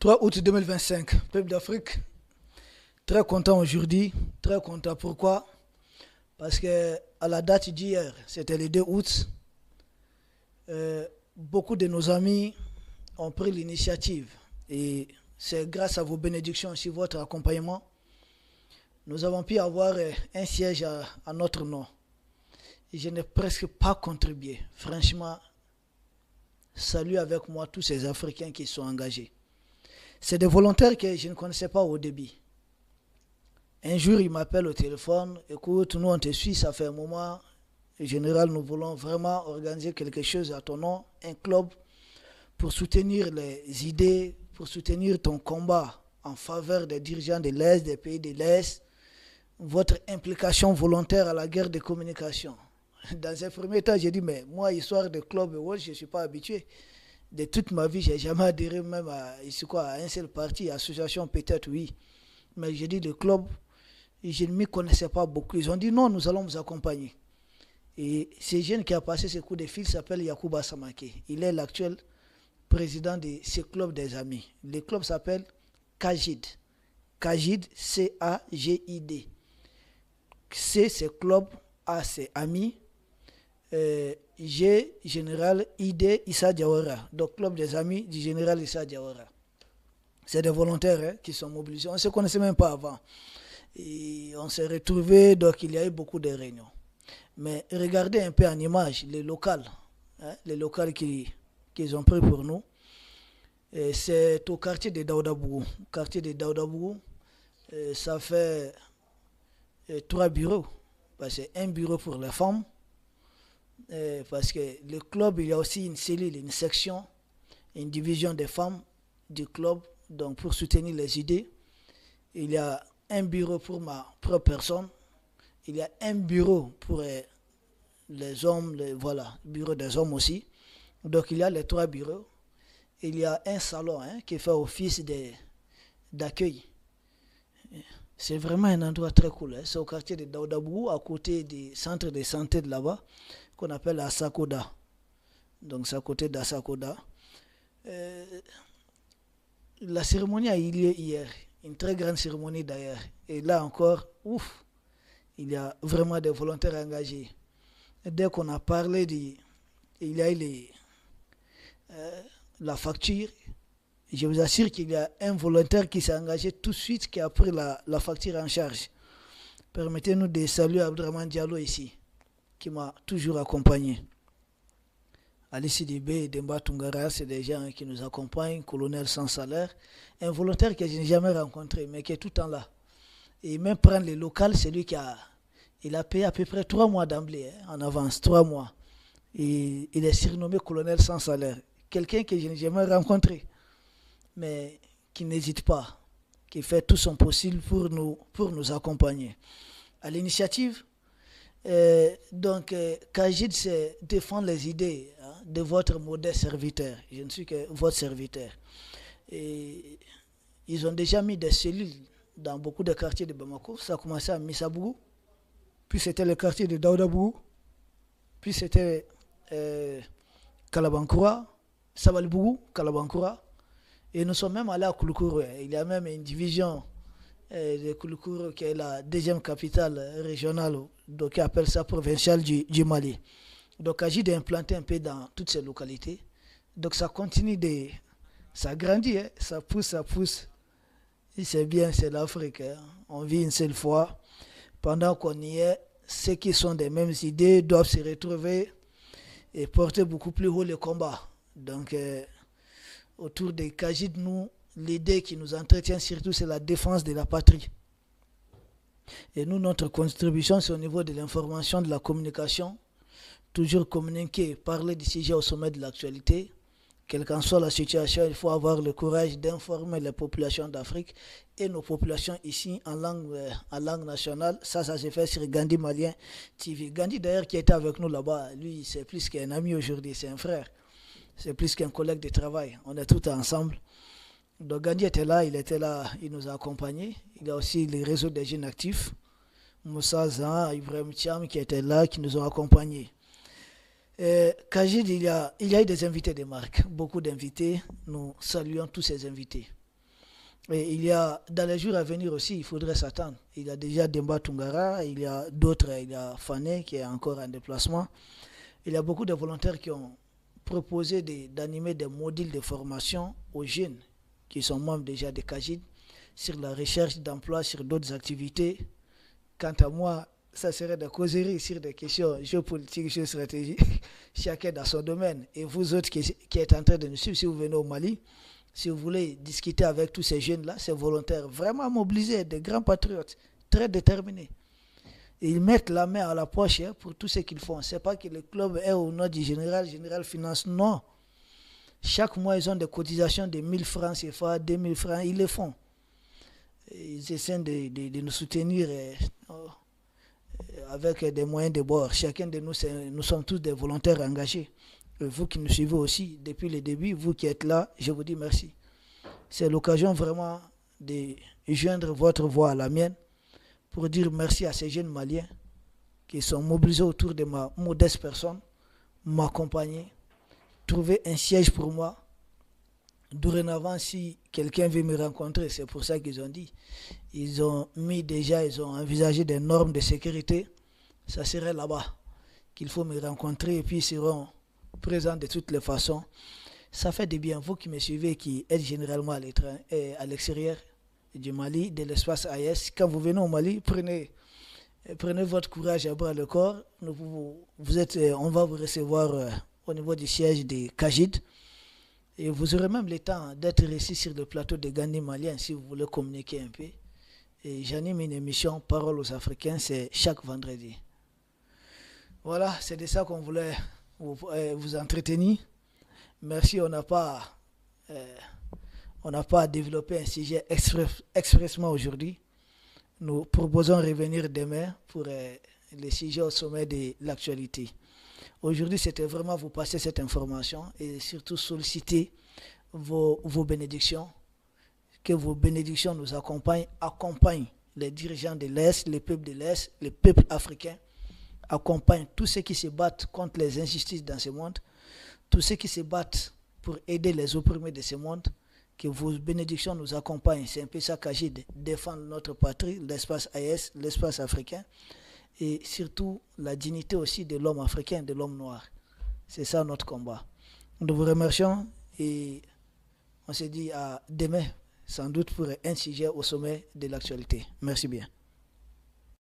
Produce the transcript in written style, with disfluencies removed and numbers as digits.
3 août 2025, peuple d'Afrique, très content aujourd'hui, très content. Pourquoi? Parce que à la date d'hier, c'était le 2 août, beaucoup de nos amis ont pris l'initiative et c'est grâce à vos bénédictions aussi, votre accompagnement, nous avons pu avoir un siège à notre nom. Et je n'ai presque pas contribué. Franchement, salut avec moi tous ces Africains qui sont engagés. C'est des volontaires que je ne connaissais pas au début. Un jour, il m'appelle au téléphone, écoute, nous on te suit, ça fait un moment. En général, nous voulons vraiment organiser quelque chose à ton nom, un club, pour soutenir les idées, pour soutenir ton combat en faveur des dirigeants de l'Est, des pays de l'Est, votre implication volontaire à la guerre des communications. Dans un premier temps, j'ai dit, mais moi, histoire de club, je ne suis pas habitué. De toute ma vie, je n'ai jamais adhéré même à un seul parti, association peut-être, oui. Mais j'ai dit, le club, je ne m'y connaissais pas beaucoup. Ils ont dit, non, nous allons vous accompagner. Et ce jeune qui a passé ce coup de fil s'appelle Yacouba Samake. Il est l'actuel président de ce club des amis. Le club s'appelle Kagid. Kagid, C-A-G-I-D. C, c'est club, A, c'est amis. G, général, ID, Issa Diawara. Donc, club des amis du général Issa Diawara. C'est des volontaires qui sont mobilisés. On ne se connaissait même pas avant. Et on s'est retrouvés, donc il y a eu beaucoup de réunions. Mais regardez un peu en image les locales qu'ils ont pris pour nous. Et c'est au quartier de Daoudabougou. Quartier de Daoudabougou, ça fait 3 bureaux. C'est un bureau pour les femmes. Parce que le club, il y a aussi une cellule, une section, une division des femmes du club, donc pour soutenir les idées. Il y a un bureau pour ma propre personne. Il y a un bureau pour les hommes, voilà, le bureau des hommes aussi. Donc il y a les 3 bureaux. Il y a un salon qui fait office d'accueil. C'est vraiment un endroit très cool. C'est au quartier de Daoudabougou, à côté du centre de santé de là-bas, qu'on appelle Asakoda. Donc c'est à côté d'Asakoda. La cérémonie a eu lieu hier. Une très grande cérémonie d'ailleurs. Et là encore, ouf, il y a vraiment des volontaires engagés. Et dès qu'on a parlé il y a eu la facture, je vous assure qu'il y a un volontaire qui s'est engagé tout de suite, qui a pris la facture en charge. Permettez-nous de saluer Abdraman Diallo ici, qui m'a toujours accompagné. Ali Sidibé et Demba Tungara, c'est des gens qui nous accompagnent, colonel sans salaire, un volontaire que je n'ai jamais rencontré, mais qui est tout le temps là. Et même prendre les locales, c'est lui il a payé à peu près 3 mois d'emblée, en avance, 3 mois. Et il est surnommé colonel sans salaire. Quelqu'un que je n'ai jamais rencontré, mais qui n'hésite pas, qui fait tout son possible pour nous accompagner. À l'initiative, Kajid, c'est défendre les idées de votre modeste serviteur. Je ne suis que votre serviteur. Et ils ont déjà mis des cellules dans beaucoup de quartiers de Bamako. Ça a commencé à Missabougou, puis c'était le quartier de Daoudabougou, puis c'était Kalabankoura, Sabalbougou, Kalabankoura. Et nous sommes même allés à Kouloukourou. Il y a même une division de Kouloukourou qui est la deuxième capitale régionale, donc qui appelle ça provinciale du Mali. Donc, agit d'implanter un peu dans toutes ces localités. Donc, ça continue ça grandit, ça pousse. Et c'est bien, c'est l'Afrique. On vit une seule fois. Pendant qu'on y est, ceux qui sont des mêmes idées doivent se retrouver et porter beaucoup plus haut le combat. Donc, autour des Kajid, l'idée qui nous entretient surtout, c'est la défense de la patrie. Et nous, notre contribution, c'est au niveau de l'information, de la communication, toujours communiquer, parler du sujet au sommet de l'actualité. Quelle qu'en soit la situation, il faut avoir le courage d'informer les populations d'Afrique et nos populations ici en langue nationale. Ça se fait sur Gandhi Malien TV. Gandhi, d'ailleurs, qui était avec nous là-bas, lui, c'est plus qu'un ami aujourd'hui, c'est un frère. C'est plus qu'un collègue de travail. On est tous ensemble. Donc Gandhi était là, il nous a accompagnés. Il y a aussi les réseaux des jeunes actifs. Moussa Zan, Ibrahim Thiam qui étaient là, qui nous ont accompagnés. Kajid, il y a eu des invités de marque, beaucoup d'invités. Nous saluons tous ces invités. Et il y a, dans les jours à venir aussi, il faudrait s'attendre. Il y a déjà Demba Tungara, il y a d'autres, il y a Fane qui est encore en déplacement. Il y a beaucoup de volontaires qui ont proposé d'animer des modules de formation aux jeunes qui sont membres déjà de CAGID sur la recherche d'emploi, sur d'autres activités. Quant à moi, ça serait des causeries sur des questions géopolitiques, géostratégiques, chacun dans son domaine. Et vous autres qui êtes en train de nous suivre, si vous venez au Mali, si vous voulez discuter avec tous ces jeunes-là, ces volontaires vraiment mobilisés, des grands patriotes, très déterminés. Et ils mettent la main à la poche pour tout ce qu'ils font. Ce n'est pas que le club est au nom du général finance, non. Chaque mois, ils ont des cotisations de 1000 francs CFA, 2000 francs, ils le font. Ils essaient de nous soutenir avec des moyens de bord. Chacun de nous, nous sommes tous des volontaires engagés. Et vous qui nous suivez aussi depuis le début, vous qui êtes là, je vous dis merci. C'est l'occasion vraiment de joindre votre voix à la mienne pour dire merci à ces jeunes Maliens qui sont mobilisés autour de ma modeste personne, m'accompagner, trouver un siège pour moi. Dorénavant, si quelqu'un veut me rencontrer, c'est pour ça qu'ils ont dit. Ils ont envisagé des normes de sécurité. Ça serait là-bas qu'il faut me rencontrer et puis ils seront présents de toutes les façons. Ça fait du bien, vous qui me suivez, qui êtes généralement à l'extérieur du Mali, de l'espace AES. Quand vous venez au Mali, prenez votre courage à bras le corps. On va vous recevoir au niveau du siège de CAGID. Et vous aurez même le temps d'être ici sur le plateau de Gandhi malien si vous voulez communiquer un peu. Et j'anime une émission Parole aux Africains, c'est chaque vendredi. Voilà, c'est de ça qu'on voulait vous entretenir. Merci, on n'a pas développé un sujet expressement aujourd'hui. Nous proposons de revenir demain pour les sujets au sommet de l'actualité. Aujourd'hui, c'était vraiment vous passer cette information et surtout solliciter vos bénédictions. Que vos bénédictions nous accompagnent les dirigeants de l'Est, les peuples de l'Est, les peuples africains, accompagnent tous ceux qui se battent contre les injustices dans ce monde, tous ceux qui se battent pour aider les opprimés de ce monde. Que vos bénédictions nous accompagnent. C'est un peu ça qu'agit défendre notre patrie, l'espace AES, l'espace africain. Et surtout la dignité aussi de l'homme africain, de l'homme noir. C'est ça notre combat. Nous vous remercions et on se dit à demain, sans doute pour un sujet au sommet de l'actualité. Merci bien.